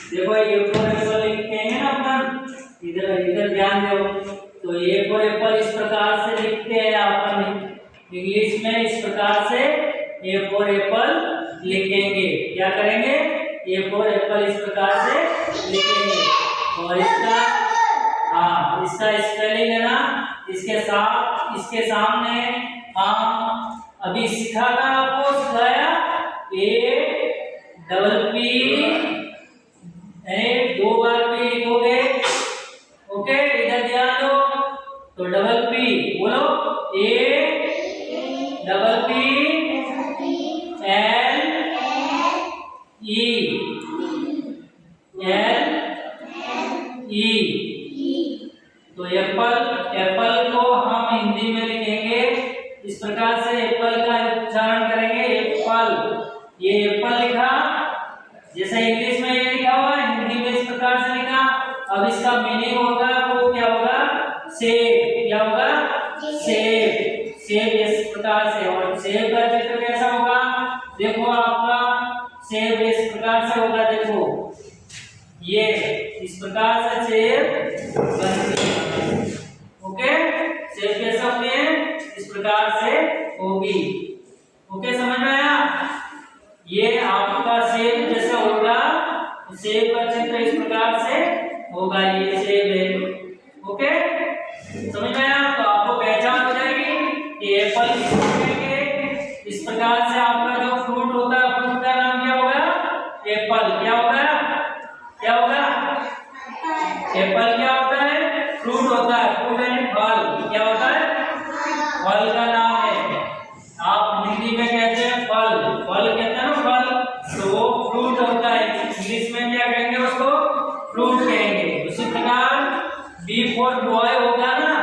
देखो A for Apple लिखते हैं ना अपन, इधर इधर ध्यान दो। तो ए फॉर एप्पल इस प्रकार से लिखते हैं अपन इंग्लिश में, इस प्रकार से ए फॉर एप्पल लिखेंगे। क्या करेंगे? ए फॉर एप्पल इस प्रकार से लिखेंगे। और इसका इसका स्पेलिंग है ना, इसके साथ इसके सामने हम अभी सिखा था, आपको सिखाया ए डबल पी, दो बार पी लिखोगे। ओके, इधर ध्यान दो। तो डबल पी बोलो, A double P L E, L E. तो एप्पल को हम हिंदी में लिखेंगे इस प्रकार से, एप्पल का उच्चारण करेंगे एप्पल। ये एप्पल लिखा, जैसे इंग्लिश में ये लिखा हुआ है, हिंदी में इस प्रकार से लिखा। अब इसका मीनिंग होगा वो क्या होगा? सेब। क्या होगा? सेब। सेब इस प्रकार से। और सेब का चित्र कैसा होगा? देखो आपका सेब इस प्रकार से होगा। देखो ये इस प्रकार से सेब बनती है। ओके, सेब कैसे होते हैं? इस प्रकार से होगी। ओके, समझ में आया? ये आपका सेब जैसा होगा, सेब का चित्र इस प्रकार से होगा। ये सेब है। ओके, समझ में आया? तो आपको पहचान हो जाएगी कि एप्पल किसको कहेंगे। इस प्रकार से आपका जो फ्रूट होता है, फ्रूट का नाम क्या होगा? एप्पल। क्या होगा? क्या होगा? एप्पल क्या होता है? फ्रूट होता है। फ्रूट यानी फल। क्या होता है? फल का नाम है। आप हिंदी में कहते हैं फल, फल कहते हैं ना फल, तो वो फ्रूट होता है। इंग्लिश में क्या कहेंगे उसको? फ्रूट कहेंगे। उसी प्रकार बी फॉर बॉय होगा ना,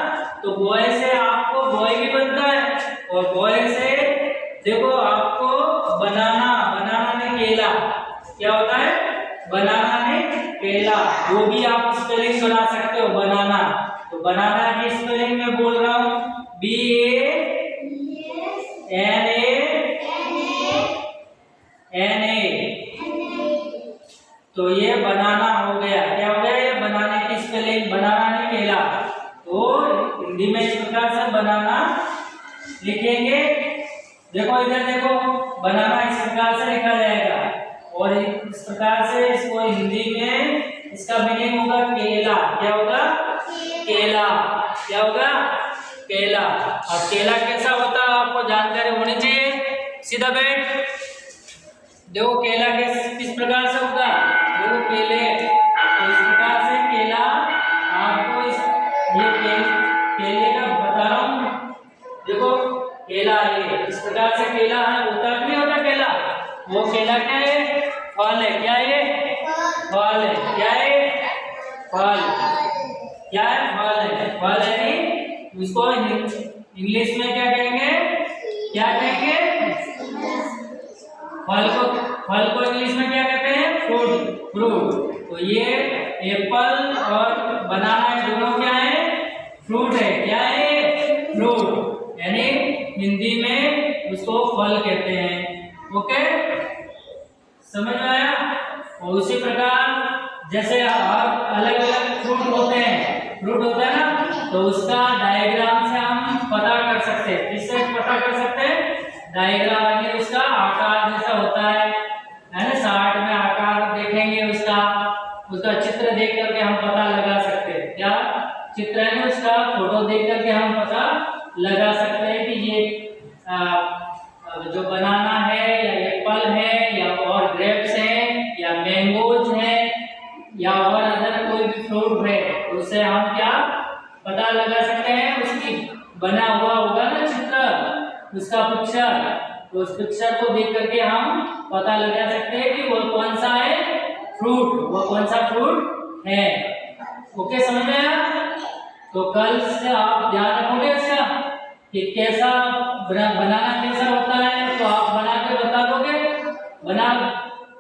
तो बॉय से आपको बॉय भी बनता है। और बॉय से देखो आपको बनाना, बनाना ने केला। क्या होता है? बनाना ने केला। वो भी आप स्पेलिंग बना सकते हो, बनाना। तो बनाना की स्पेलिंग में बोल रहा हूँ, बी ए एन ए। तो ये बनाना हो गया। क्या हो गया? ये बनाने की स्पेलिंग, बनाना नहीं केला। तो हिंदी में इस प्रकार से बनाना लिखेंगे। देखो इधर देखो, बनाना इस प्रकार से लिखा जाएगा। और इस प्रकार से इसको हिंदी में इसका मीनिंग होगा केला। क्या होगा? केला। क्या होगा? केला। और केला कैसा होता है आपको जानकारी होनी चाहिए। सीधा बैठ। देखो केला किस प्रकार से होगा। देखो केले, तो इस प्रकार से केला आपको ये केले का बता रहा हूँ। देखो केला, ये इस प्रकार से केला है, होता नहीं होता केला? वो केला क्या है? फल है। क्या है? फल है। क्या है? फल। क्या है? फल है। फल है नहीं, इसको इंग्लिश में क्या कहेंगे? क्या कहेंगे? फल को इंग्लिश में क्या कहते हैं? फ्रूट। फ्रूट। तो ये एप्पल और बनाना दोनों क्या है? फ्रूट है। क्या है? फ्रूट। यानी हिंदी में उसको फल कहते हैं। ओके, समझ में आया? और उसी प्रकार जैसे अलग अलग फ्रूट होते हैं, फ्रूट होता है ना, तो उसका डायग्राम से हम पता कर सकते हैं। किससे पता कर सकते हैं? डायग्राम आगे उसका आकार जैसा होता है ना, चार्ट में आकार देखेंगे उसका चित्र देख करके हम पता लगा सकते हैं। क्या चित्र है ना, उसका फोटो देख करके हम पता लगा सकते हैं कि ये जो बनाना है या एप्पल है या और ग्रेप्स है या मैंगोज है या और अदर कोई भी फ्रूट है, तो उससे हम क्या पता लगा सकते हैं? उसकी बना हुआ होगा ना चित्र, उसका पिक्चर, तो उस पिक्चर को देख करके हम पता लगा सकते हैं कि वो कौन सा है फ्रूट, वो कौन सा फ्रूट है। ओके, समझ में आया? तो कल से आप ध्यान रखोगे इसका कि कैसा बनाना कैसा होता है, तो आप बना के बता दोगे। बना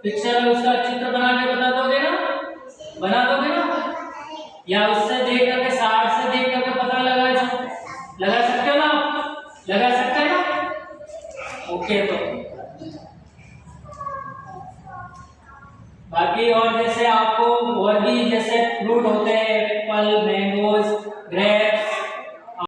पिक्चर उसका चित्र बना के बता दोगे ना, बना दोगे ना, या उससे देख करके साइड से देख करके पता लगा सकते हो ना, लगा सकते हैं ना। ओके, तो बाकी और जैसे आपको और भी जैसे फ्रूट होते हैं, एप्पल, मैंगोज, ग्रेप्स,